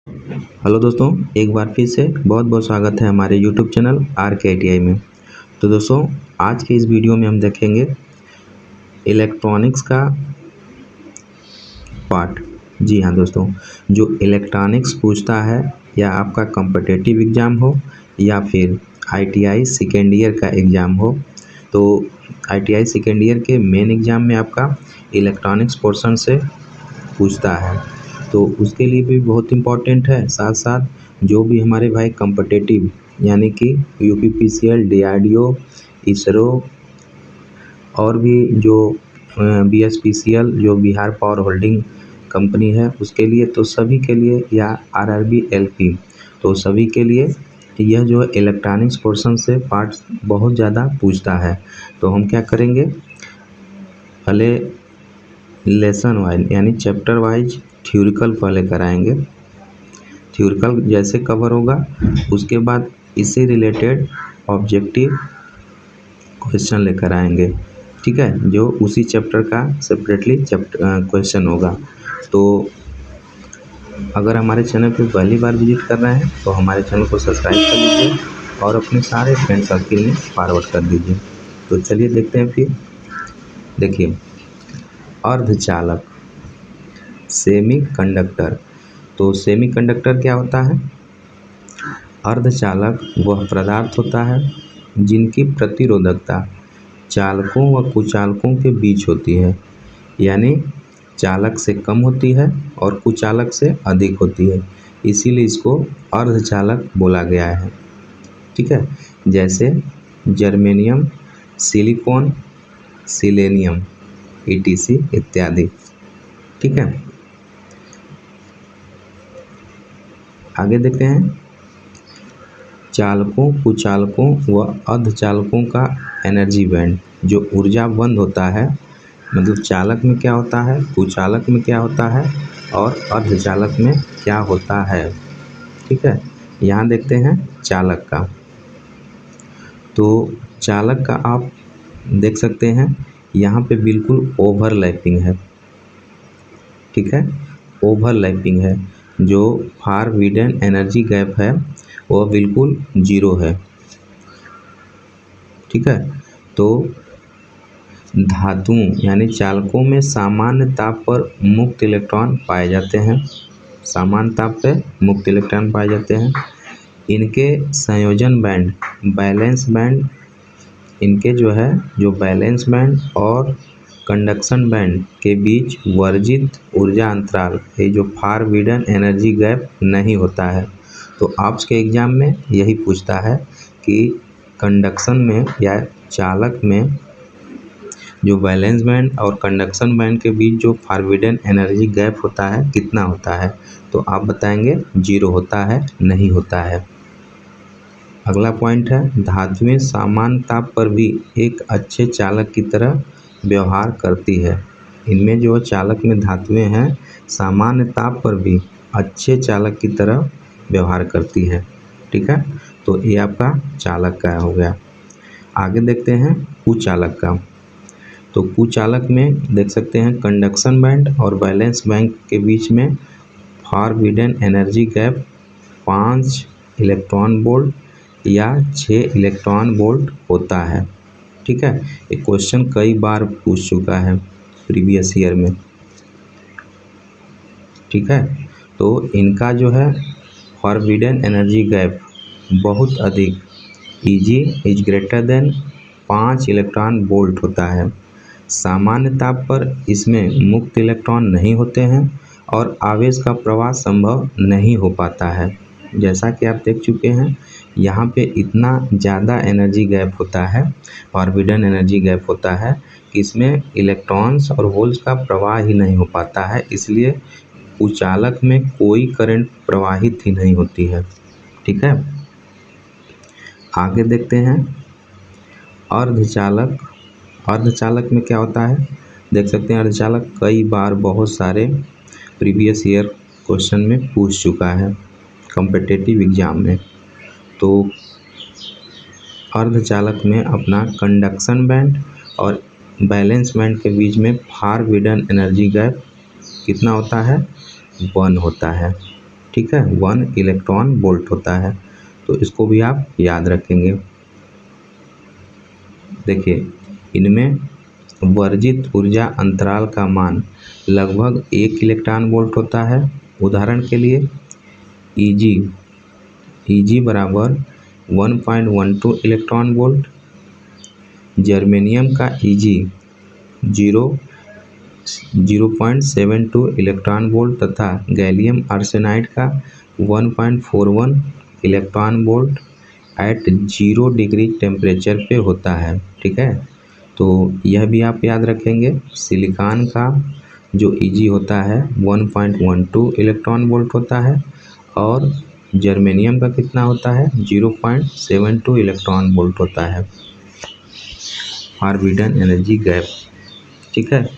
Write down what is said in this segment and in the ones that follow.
Hello दोस्तों, एक बार फिर से बहुत बहुत स्वागत है हमारे यूट्यूब चैनल RK ITI में। तो दोस्तों, आज के इस वीडियो में हम देखेंगे इलेक्ट्रॉनिक्स का पार्ट। जी हाँ दोस्तों, जो इलेक्ट्रॉनिक्स पूछता है या आपका कॉम्पिटिटिव एग्ज़ाम हो या फिर ITI सेकेंड ईयर का एग्ज़ाम हो, तो ITI सेकेंड ईयर के मेन एग्ज़ाम में आपका इलेक्ट्रॉनिक्स पोर्शन से पूछता है, तो उसके लिए भी बहुत इम्पोर्टेंट है। साथ साथ जो भी हमारे भाई कॉम्पिटिटिव यानी कि UPPCL, DRDO, इसरो और भी जो BSPCL जो बिहार पावर होल्डिंग कंपनी है उसके लिए, तो सभी के लिए, या RRB LP, तो सभी के लिए यह जो इलेक्ट्रॉनिक्स पोर्शन से पार्ट बहुत ज़्यादा पूछता है। तो हम क्या करेंगे, पहले लेसन वाइज यानी चैप्टर वाइज थ्योरिकल पहले कराएंगे। थ्योरिकल जैसे कवर होगा उसके बाद इससे रिलेटेड ऑब्जेक्टिव क्वेश्चन लेकर आएंगे, ठीक है, जो उसी चैप्टर का सेपरेटली क्वेश्चन होगा। तो अगर हमारे चैनल पर पहली बार विजिट कर रहे हैं तो हमारे चैनल को सब्सक्राइब कर लीजिए और अपने सारे फ्रेंड सर्किल में फॉरवर्ड कर दीजिए। तो चलिए देखते हैं। फिर देखिए, अर्धचालक सेमी कंडक्टर। तो सेमी कंडक्टर क्या होता है? अर्धचालक वह पदार्थ होता है जिनकी प्रतिरोधकता चालकों व कुचालकों के बीच होती है, यानी चालक से कम होती है और कुचालक से अधिक होती है, इसीलिए इसको अर्धचालक बोला गया है, ठीक है। जैसे जर्मेनियम, सिलिकॉन, सिलेनियम ETC इत्यादि, ठीक है। आगे देखते हैं, चालकों, कुचालकों व अर्धचालकों का एनर्जी बैंड। जो ऊर्जा बंद होता है, मतलब चालक में क्या होता है, कुचालक में क्या होता है और अर्धचालक में क्या होता है, ठीक है। यहाँ देखते हैं चालक का। तो चालक का आप देख सकते हैं यहाँ पे बिल्कुल ओवरलैपिंग है, ठीक है, ओवरलैपिंग है। जो फार विडेन एनर्जी गैप है वह बिल्कुल जीरो है, ठीक है। तो धातुओं यानी चालकों में सामान्य ताप पर मुक्त इलेक्ट्रॉन पाए जाते हैं, सामान्य ताप पे मुक्त इलेक्ट्रॉन पाए जाते हैं। इनके संयोजन बैंड, बैलेंस बैंड, इनके जो है जो बैलेंस बैंड और कंडक्शन बैंड के बीच वर्जित ऊर्जा अंतराल, ये जो फार विडन एनर्जी गैप नहीं होता है। तो आपस के एग्ज़ाम में यही पूछता है कि कंडक्शन में या चालक में जो बैलेंस बैंड और कंडक्शन बैंड के बीच जो फॉरबिडन एनर्जी गैप होता है कितना होता है, तो आप बताएंगे जीरो होता है, नहीं होता है। अगला पॉइंट है, धातुएं सामान्य ताप पर भी एक अच्छे चालक की तरह व्यवहार करती है। इनमें जो चालक में धातुएं हैं सामान्य ताप पर भी अच्छे चालक की तरह व्यवहार करती है, ठीक है। तो ये आपका चालक का हो गया। आगे देखते हैं कुचालक का। तो कुचालक में देख सकते हैं कंडक्शन बैंड और बैलेंस बैंड के बीच में forbidden energy gap 5 electron volt या 6 इलेक्ट्रॉन वोल्ट होता है, ठीक है। ये क्वेश्चन कई बार पूछ चुका है प्रीवियस ईयर में, ठीक है। तो इनका जो है फॉरबिडन एनर्जी गैप बहुत अधिक, Eg is greater than 5 electron volt होता है। सामान्य ताप पर इसमें मुक्त इलेक्ट्रॉन नहीं होते हैं और आवेश का प्रवाह संभव नहीं हो पाता है। जैसा कि आप देख चुके हैं यहाँ पे इतना ज़्यादा एनर्जी गैप होता है, फॉरबिडन एनर्जी गैप होता है कि इसमें इलेक्ट्रॉन्स और होल्स का प्रवाह ही नहीं हो पाता है, इसलिए कुचालक में कोई करंट प्रवाहित ही नहीं होती है, ठीक है। आगे देखते हैं अर्धचालक। अर्धचालक में क्या होता है, देख सकते हैं अर्धचालक कई बार बहुत सारे प्रीवियस ईयर क्वेश्चन में पूछ चुका है कॉम्पिटिटिव एग्ज़ाम में। तो अर्धचालक में अपना कंडक्शन बैंड और बैलेंस बैंड के बीच में फॉरबिडन एनर्जी गैप कितना होता है, 1 होता है, ठीक है, 1 इलेक्ट्रॉन वोल्ट होता है। तो इसको भी आप याद रखेंगे। देखिए, इनमें वर्जित ऊर्जा अंतराल का मान लगभग 1 इलेक्ट्रॉन वोल्ट होता है। उदाहरण के लिए Eg बराबर 1.12 इलेक्ट्रॉन वोल्ट, जर्मेनियम का Eg 0.72 इलेक्ट्रॉन वोल्ट तथा गैलियम आर्सेनाइड का 1.41 electron volt at 0 degree temperature पे होता है। ठीक है, तो यह भी आप याद रखेंगे। सिलिकॉन का जो Eg होता है 1.12 इलेक्ट्रॉन वोल्ट होता है और जर्मेनियम का कितना होता है 0.72 इलेक्ट्रॉन वोल्ट होता है। Forbidden energy gap. ठीक है,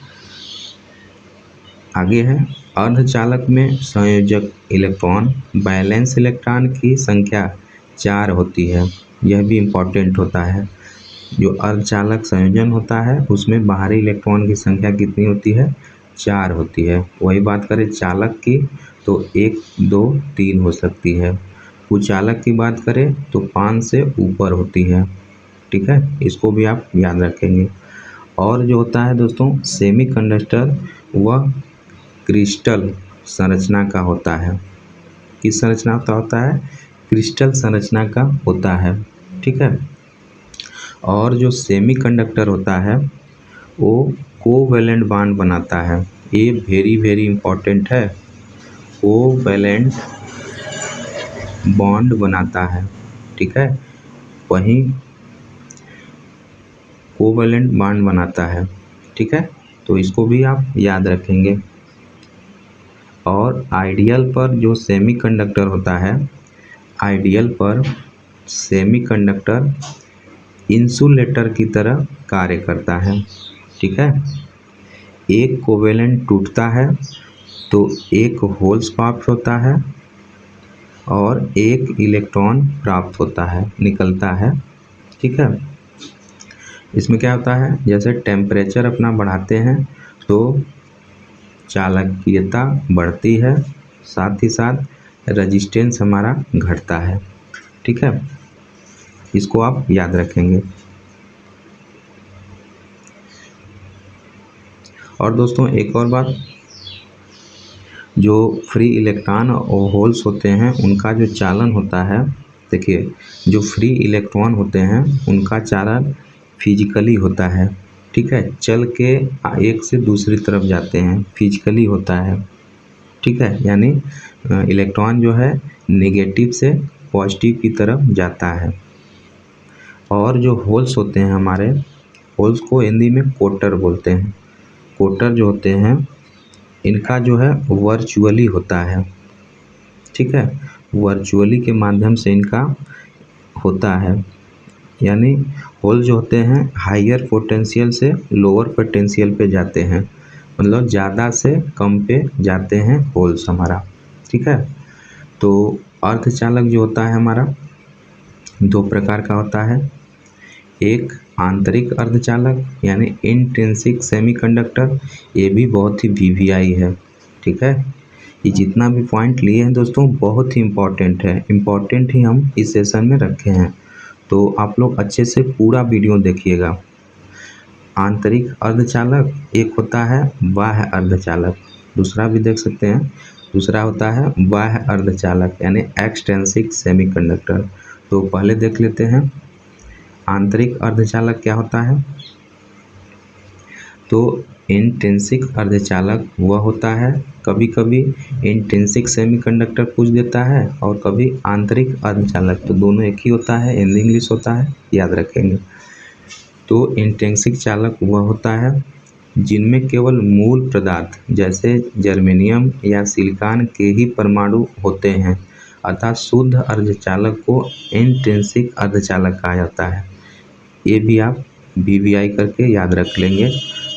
आगे है अर्धचालक में संयोजक इलेक्ट्रॉन बैलेंस इलेक्ट्रॉन की संख्या 4 होती है। यह भी इम्पोर्टेंट होता है। जो अर्धचालक संयोजन होता है उसमें बाहरी इलेक्ट्रॉन की संख्या कितनी होती है 4 होती है। वही बात करें चालक की तो 1, 2, 3 हो सकती है। कुचालक की बात करें तो 5 से ऊपर होती है। ठीक है, इसको भी आप याद रखेंगे। और जो होता है दोस्तों सेमीकंडक्टर वह क्रिस्टल संरचना का होता है। किस संरचना का होता है? क्रिस्टल संरचना का होता है। ठीक है, और जो सेमीकंडक्टर होता है वो कोवैलेंट बॉन्ड बनाता है। ये वेरी इम्पोर्टेंट है। कोवैलेंट बॉन्ड बनाता है। ठीक है, वहीं कोवैलेंट बॉन्ड बनाता है। ठीक है, तो इसको भी आप याद रखेंगे। और आइडियल पर जो सेमीकंडक्टर होता है, आइडियल पर सेमीकंडक्टर इंसुलेटर की तरह कार्य करता है। ठीक है, एक कोवैलेंट टूटता है तो एक होल्स प्राप्त होता है और एक इलेक्ट्रॉन प्राप्त होता है, निकलता है। ठीक है, इसमें क्या होता है जैसे टेम्परेचर अपना बढ़ाते हैं तो चालकीयता बढ़ती है, साथ ही साथ रेजिस्टेंस हमारा घटता है। ठीक है, इसको आप याद रखेंगे। और दोस्तों एक और बात, जो फ्री इलेक्ट्रॉन और होल्स होते हैं उनका जो चालन होता है, देखिए जो फ्री इलेक्ट्रॉन होते हैं उनका चालन फिजिकली होता है। ठीक है, चल के एक से दूसरी तरफ जाते हैं, फिजिकली होता है। ठीक है, यानी इलेक्ट्रॉन जो है नेगेटिव से पॉजिटिव की तरफ जाता है। और जो होल्स होते हैं हमारे, होल्स को हिंदी में कोटर बोलते हैं। कोटर जो होते हैं इनका जो है वर्चुअली होता है। ठीक है, वर्चुअली के माध्यम से इनका होता है। यानी होल जो होते हैं हायर पोटेंशियल से लोअर पोटेंशियल पे जाते हैं, मतलब ज़्यादा से कम पे जाते हैं होल्स हमारा। ठीक है, तो अर्धचालक जो होता है हमारा 2 प्रकार का होता है। एक आंतरिक अर्धचालक यानी इंट्रिंसिक सेमीकंडक्टर, ये भी बहुत ही वीवीआई है। ठीक है, ये जितना भी पॉइंट लिए हैं दोस्तों बहुत ही इम्पोर्टेंट है, इम्पोर्टेंट ही हम इस सेशन में रखे हैं। तो आप लोग अच्छे से पूरा वीडियो देखिएगा। आंतरिक अर्धचालक एक होता है बाह्य अर्धचालक, दूसरा भी देख सकते हैं, दूसरा होता है बाह्य अर्धचालक यानी एक्सट्रिंसिक सेमीकंडक्टर। तो पहले देख लेते हैं आंतरिक अर्धचालक क्या होता है। तो इंट्रिंसिक अर्धचालक वह होता है, कभी कभी इंट्रिंसिक सेमीकंडक्टर पूछ देता है और कभी आंतरिक अर्धचालक, तो दोनों एक ही होता है, हिंदी इंग्लिश होता है, याद रखेंगे। तो इंट्रिंसिक चालक वह होता है जिनमें केवल मूल पदार्थ जैसे जर्मेनियम या सिलिकॉन के ही परमाणु होते हैं, अतः शुद्ध अर्धचालक को इंट्रिंसिक अर्धचालक कहा जाता है। ये भी आप वीवीआई करके याद रख लेंगे।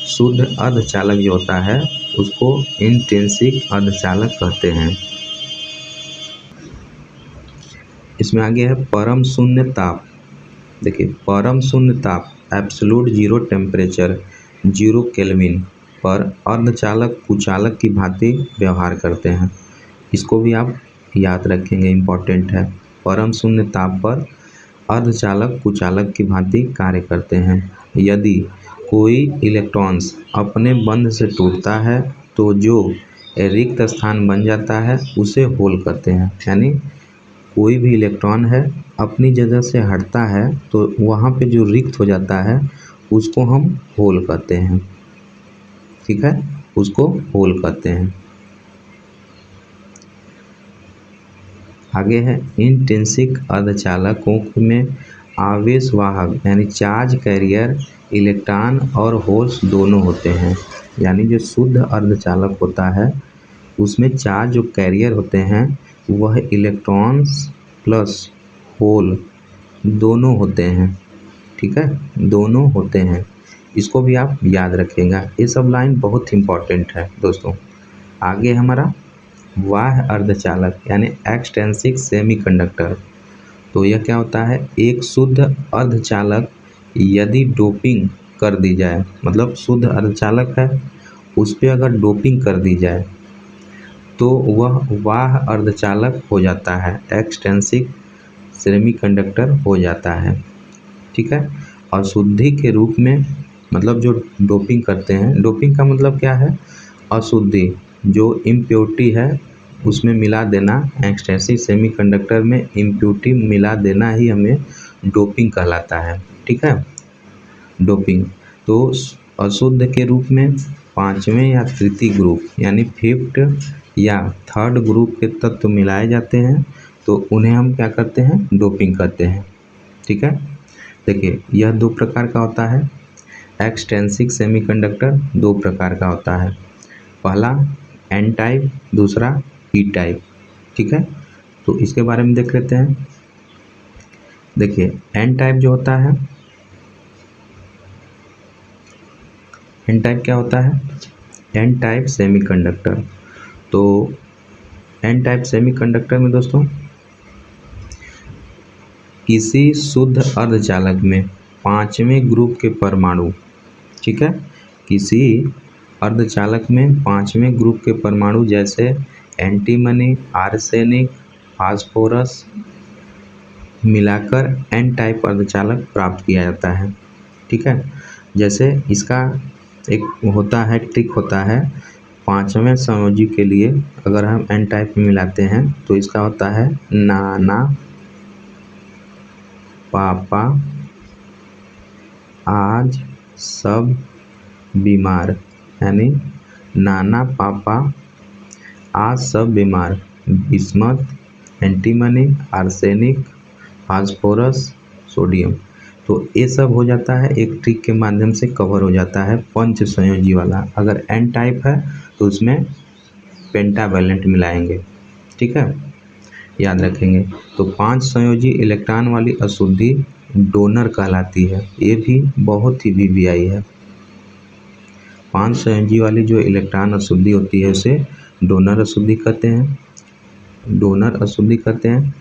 शुद्ध अर्धचालक जो होता है उसको इंट्रिंसिक अर्धचालक कहते हैं। इसमें आगे है परम शून्य ताप। देखिए परम शून्य ताप एब्सोल्यूट जीरो टेम्परेचर 0 केल्विन पर अर्धचालक कुचालक की भांति व्यवहार करते हैं। इसको भी आप याद रखेंगे, इम्पोर्टेंट है। परम शून्य ताप पर अर्धचालक कुचालक की भांति कार्य करते हैं। यदि कोई इलेक्ट्रॉन्स अपने बंध से टूटता है तो जो रिक्त स्थान बन जाता है उसे होल कहते हैं। यानी कोई भी इलेक्ट्रॉन है अपनी जगह से हटता है तो वहाँ पे जो रिक्त हो जाता है उसको हम होल कहते हैं। ठीक है, उसको होल कहते हैं। आगे है इंट्रिंसिक अर्धचालकों में आवेश वाहक यानी चार्ज कैरियर इलेक्ट्रॉन और होल्स दोनों होते हैं। यानी जो शुद्ध अर्धचालक होता है उसमें चार्ज जो कैरियर होते हैं वह इलेक्ट्रॉन्स प्लस होल दोनों होते हैं। ठीक है, दोनों होते हैं। इसको भी आप याद रखिएगा, ये सब लाइन बहुत इम्पॉर्टेंट है दोस्तों। आगे हमारा बाह्य अर्धचालक यानी एक्सट्रिंसिक सेमीकंडक्टर। तो यह क्या होता है, एक शुद्ध अर्धचालक यदि डोपिंग कर दी जाए, मतलब शुद्ध अर्धचालक है उस पर अगर डोपिंग कर दी जाए तो वह बाह्य अर्धचालक हो जाता है, एक्सट्रिंसिक सेमीकंडक्टर हो जाता है। ठीक है, अशुद्धि के रूप में, मतलब जो डोपिंग करते हैं, डोपिंग का मतलब क्या है, अशुद्धि जो इम्प्योरिटी है उसमें मिला देना। एक्सट्रिंसिक सेमीकंडक्टर में इम्प्योरिटी मिला देना ही हमें डोपिंग कहलाता है। ठीक है, डोपिंग। तो अशुद्ध के रूप में पांचवें या तृतीय ग्रुप यानी फिफ्थ या थर्ड ग्रुप के तत्व मिलाए जाते हैं तो उन्हें हम क्या करते हैं, डोपिंग करते हैं। ठीक है, देखिए यह दो प्रकार का होता है। एक्सट्रिंसिक सेमीकंडक्टर दो प्रकार का होता है, पहला एन टाइप, दूसरा पी टाइप। ठीक है, तो इसके बारे में देख लेते हैं। देखिए एन टाइप जो होता है, एन टाइप क्या होता है, एन टाइप सेमीकंडक्टर। तो एन टाइप सेमीकंडक्टर में दोस्तों किसी शुद्ध अर्धचालक में पांचवें ग्रुप के परमाणु, ठीक है, किसी अर्धचालक में पांचवें ग्रुप के परमाणु जैसे एंटीमनी, आर्सेनिक, फास्फोरस मिलाकर एन टाइप अर्धचालक प्राप्त किया जाता है। ठीक है, जैसे इसका एक होता है, ट्रिक होता है, पांचवें संयोजी के लिए अगर हम एन टाइप में मिलाते हैं तो इसका होता है नाना पापा आज सब बीमार, यानी नाना पापा आज सब बीमार, bismuth, antimony, arsenic, phosphorus, sodium. तो ये सब हो जाता है, एक ट्रिक के माध्यम से कवर हो जाता है पंच संयोजी वाला। अगर एन टाइप है तो उसमें पेंटावैलेंट मिलाएंगे। ठीक है, याद रखेंगे। तो पांच संयोजी इलेक्ट्रॉन वाली अशुद्धि डोनर कहलाती है। ये भी बहुत ही वीवीआई है। पांच संयोजी वाली जो इलेक्ट्रॉन अशुद्धि होती है उसे डोनर अशुद्धि कहते हैं, डोनर अशुद्धि कहते हैं।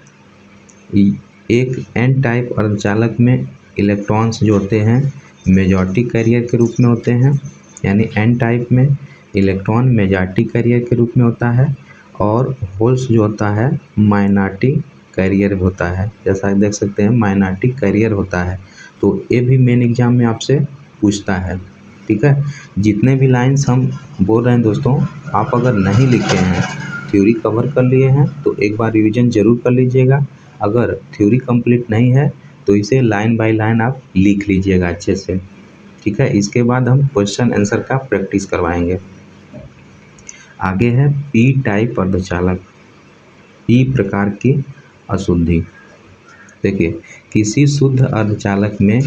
एक एन टाइप अर्धचालक में इलेक्ट्रॉन्स जो होते हैं मेजॉरिटी कैरियर के रूप में होते हैं, यानी एन टाइप में इलेक्ट्रॉन मेजॉरिटी कैरियर के रूप में होता है और होल्स जो होता है माइनॉरिटी कैरियर होता है। जैसा आप देख सकते हैं माइनॉरिटी कैरियर होता है। तो ये भी मेन एग्जाम में आपसे पूछता है। ठीक है, जितने भी लाइंस हम बोल रहे हैं दोस्तों, आप अगर नहीं लिखे हैं, थ्योरी कवर कर लिए हैं तो एक बार रिवीजन जरूर कर लीजिएगा। अगर थ्योरी कंप्लीट नहीं है तो इसे लाइन बाय लाइन आप लिख लीजिएगा अच्छे से। ठीक है, इसके बाद हम क्वेश्चन आंसर का प्रैक्टिस करवाएंगे। आगे है पी टाइप अर्धचालक, पी प्रकार की अशुद्धि। देखिए किसी शुद्ध अर्धचालक में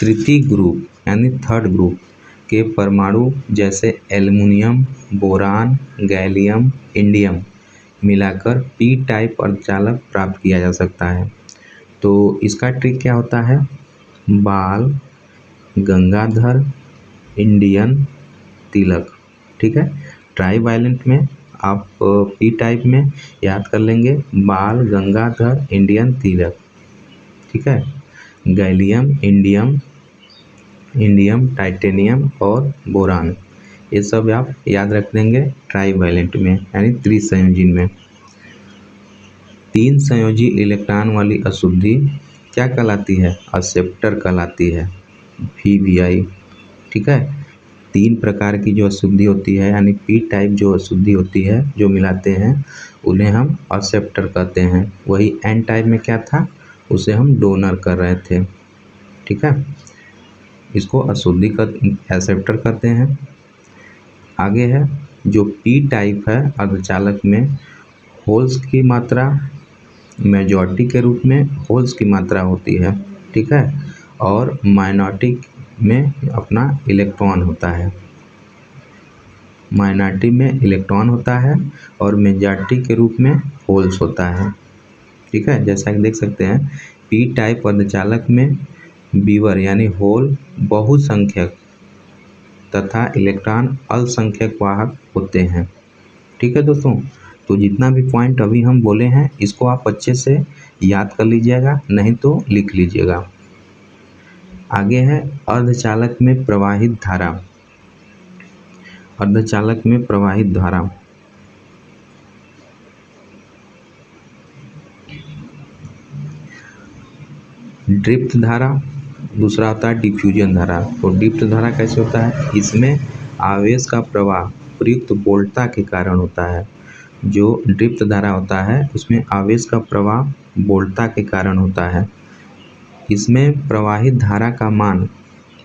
तृतीय ग्रुप यानी थर्ड ग्रुप के परमाणु जैसे एल्युमिनियम, बोरान, गैलियम, इंडियम मिलाकर पी टाइप अर्धचालक प्राप्त किया जा सकता है। तो इसका ट्रिक क्या होता है, बाल, गंगाधर, इंडियन, तिलक। ठीक है, ट्राई वायलेंट में आप पी टाइप में याद कर लेंगे बाल, गंगाधर, इंडियन, तिलक। ठीक है, गैलियम, इंडियम, टाइटेनियम और बोरान, ये सब आप याद रख देंगे ट्राई वायलेंट में यानी त्रिसंयोजन में। तीन संयोजी इलेक्ट्रॉन वाली अशुद्धि क्या कहलाती है? एक्सेप्टर कहलाती है, VBI। ठीक है, तीन प्रकार की जो अशुद्धि होती है यानी पी टाइप जो अशुद्धि होती है जो मिलाते हैं उन्हें हम एक्सेप्टर कहते हैं। वही एन टाइप में क्या था, उसे हम डोनर कर रहे थे। ठीक है, इसको अशुद्धि का एक्सेप्टर कहते हैं। आगे है जो पी टाइप है अर्धचालक में होल्स की मात्रा मेजॉरिटी के रूप में होल्स की मात्रा होती है। ठीक है, और माइनॉरिटी में अपना इलेक्ट्रॉन होता है, माइनॉरिटी में इलेक्ट्रॉन होता है और मेजॉरिटी के रूप में होल्स होता है। ठीक है, जैसा कि देख सकते हैं पी टाइप अर्धचालक में बीवर यानी होल बहुसंख्यक तथा इलेक्ट्रॉन अल्पसंख्यक वाहक होते हैं। ठीक है दोस्तों, तो जितना भी पॉइंट अभी हम बोले हैं इसको आप अच्छे से याद कर लीजिएगा, नहीं तो लिख लीजिएगा। आगे है अर्धचालक में प्रवाहित धारा। अर्धचालक में प्रवाहित धारा ड्रिफ्ट धारा, दूसरा होता है डिफ्यूजन धारा। तो ड्रिफ्ट धारा कैसे होता है? इसमें आवेश का प्रवाह प्रयुक्त वोल्टता के कारण होता है। जो ड्रिफ्ट धारा होता है उसमें आवेश का प्रवाह वोल्टता के कारण होता है। इसमें प्रवाहित धारा का मान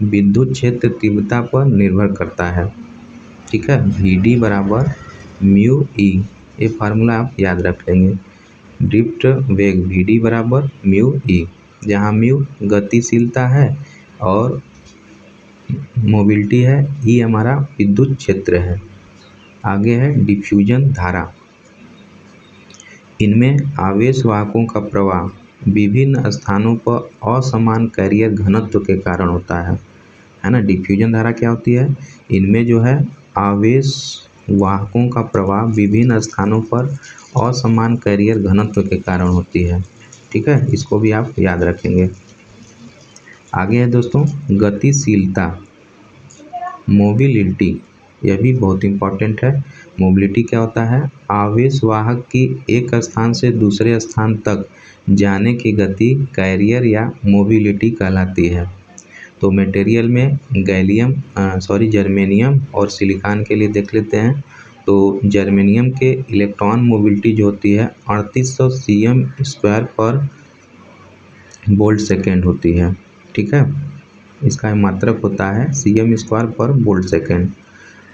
विद्युत क्षेत्र तीव्रता पर निर्भर करता है। ठीक है, VD बराबर म्यू ई, ये फार्मूला आप याद रख लेंगे। ड्रिफ्ट वेग VD बराबर म्यू ई, जहाँ म्यू गतिशीलता है और मोबिलिटी है, ई हमारा विद्युत क्षेत्र है। आगे है डिफ्यूजन धारा। इनमें आवेश वाहकों का प्रवाह विभिन्न स्थानों पर असमान कैरियर घनत्व के कारण होता है ना। डिफ्यूजन धारा क्या होती है? इनमें जो है आवेश वाहकों का प्रवाह विभिन्न स्थानों पर असमान कैरियर घनत्व के कारण होती है। ठीक है, इसको भी आप याद रखेंगे। आगे है दोस्तों गतिशीलता, मोबिलिटी, यह भी बहुत इम्पॉर्टेंट है। मोबिलिटी क्या होता है? आवेश वाहक की एक स्थान से दूसरे स्थान तक जाने की गति कैरियर या मोबिलिटी कहलाती है। तो मटेरियल में जर्मेनियम और सिलिकॉन के लिए देख लेते हैं। तो जर्मेनियम के इलेक्ट्रॉन मोबिलिटी जो होती है 3800 cm² पर वोल्ट सेकेंड होती है। ठीक है, इसका मात्रक होता है cm² पर वोल्ट सेकेंड।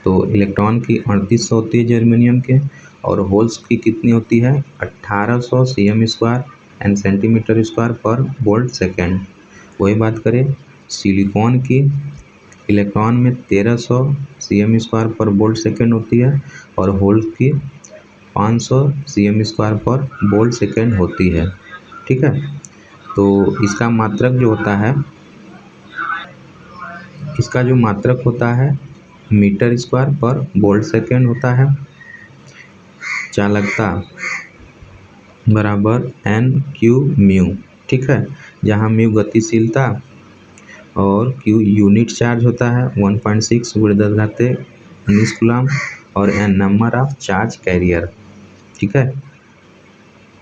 तो इलेक्ट्रॉन की 3800 होती है जर्मेनियम के, और होल्स की कितनी होती है? 1800 cm² एंड cm² पर वोल्ट सेकेंड। वही बात करें सिलिकॉन की, इलेक्ट्रॉन में 1300 cm² पर वोल्ट सेकेंड होती है और होल्स की 500 cm² पर वोल्ट सेकेंड होती है। ठीक है, तो इसका मात्रक जो होता है, इसका जो मात्रक होता है मीटर² पर वोल्ट सेकेंड होता है। चालकता बराबर NQ म्यू। ठीक है, जहाँ म्यू गतिशीलता और Q यूनिट चार्ज होता है 1.6 × 10⁻19 कूलम और N number of charge carrier. ठीक है,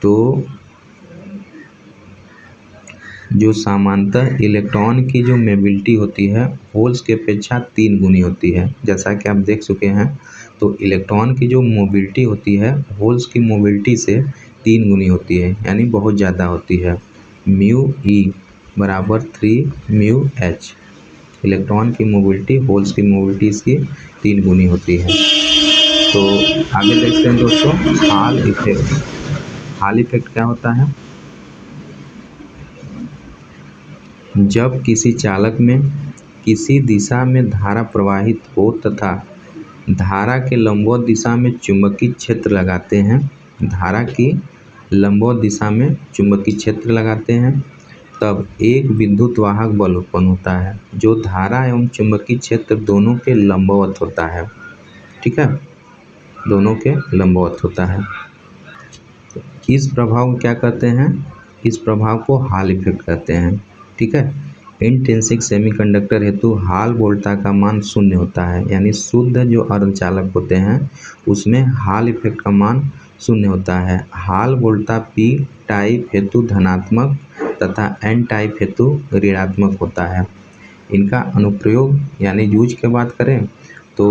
तो जो सामान्यतः इलेक्ट्रॉन की जो मोबिलिटी होती है होल्स की अपेक्षा 3 गुनी होती है। जैसा कि आप देख चुके हैं, तो इलेक्ट्रॉन की जो मोबिलिटी होती है होल्स की मोबिलिटी से 3 गुनी होती है, यानी बहुत ज़्यादा होती है। म्यू ई बराबर 3 म्यू एच। इलेक्ट्रॉन की मोबिलिटी होल्स की मोबिलिटी इसकी 3 गुनी होती है। तो आगे देखते हैं दोस्तों हॉल इफेक्ट। हॉल इफेक्ट क्या होता है? जब किसी चालक में किसी दिशा में धारा प्रवाहित हो तथा धारा के लंबवत दिशा में चुंबकीय क्षेत्र लगाते हैं, धारा की लंबवत दिशा में चुंबकीय क्षेत्र लगाते हैं, तब एक विद्युत वाहक बल उत्पन्न होता है जो धारा एवं चुंबकीय क्षेत्र दोनों के लंबवत होता है। ठीक है, दोनों के लंबवत होता है। इस प्रभाव को क्या कहते हैं? इस प्रभाव को हॉल इफेक्ट कहते हैं। ठीक है, इंट्रिंसिक सेमीकंडक्टर हेतु हॉल वोल्टता का मान 0 होता है, यानी शुद्ध जो अर्धचालक होते हैं उसमें हॉल इफेक्ट का मान शून्य होता है। हाल वोल्टा पी टाइप हेतु धनात्मक तथा एन टाइप हेतु ऋणात्मक होता है। इनका अनुप्रयोग यानी यूज की बात करें तो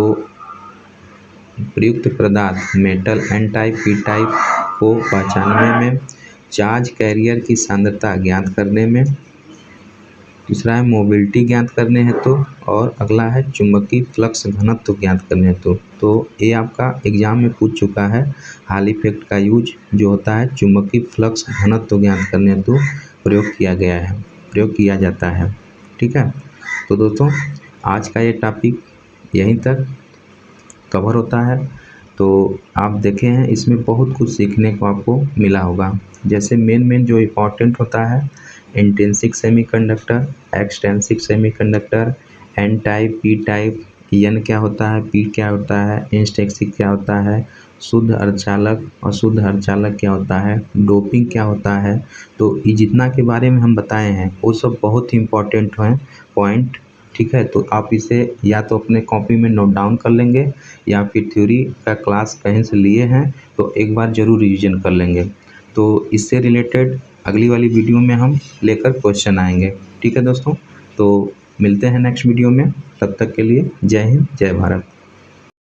प्रयुक्त पदार्थ metal N type P type को पहचानने में, चार्ज कैरियर की सांद्रता ज्ञात करने में, दूसरा है मोबिलिटी ज्ञात करने हेतु, और अगला है चुंबकीय फ्लक्स घनत्व ज्ञात करने हेतु। तो ये आपका एग्जाम में पूछ चुका है। हॉल इफेक्ट का यूज जो होता है चुंबकीय फ्लक्स घनत्व ज्ञात करने हेतु प्रयोग किया जाता है। ठीक है, तो दोस्तों आज का ये टॉपिक यहीं तक कवर होता है। तो आप देखे हैं इसमें बहुत कुछ सीखने को आपको मिला होगा। जैसे मेन जो इम्पोर्टेंट होता है intrinsic semiconductor, extrinsic semiconductor, N type, P type, N क्या होता है, पी क्या होता है, इंट्रिंसिक क्या होता है, शुद्ध अर्धचालक और शुद्ध अर्धचालक क्या होता है, डोपिंग क्या होता है। तो ये जितना के बारे में हम बताए हैं वो सब बहुत ही इम्पोर्टेंट हैं पॉइंट। ठीक है, तो आप इसे या तो अपने कॉपी में नोट डाउन कर लेंगे या फिर थ्योरी का क्लास कहीं से लिए हैं तो एक बार ज़रूर रिवीजन कर लेंगे। तो इससे रिलेटेड अगली वाली वीडियो में हम लेकर क्वेश्चन आएंगे। ठीक है दोस्तों, तो मिलते हैं नेक्स्ट वीडियो में। तब तक के लिए जय हिंद, जय भारत।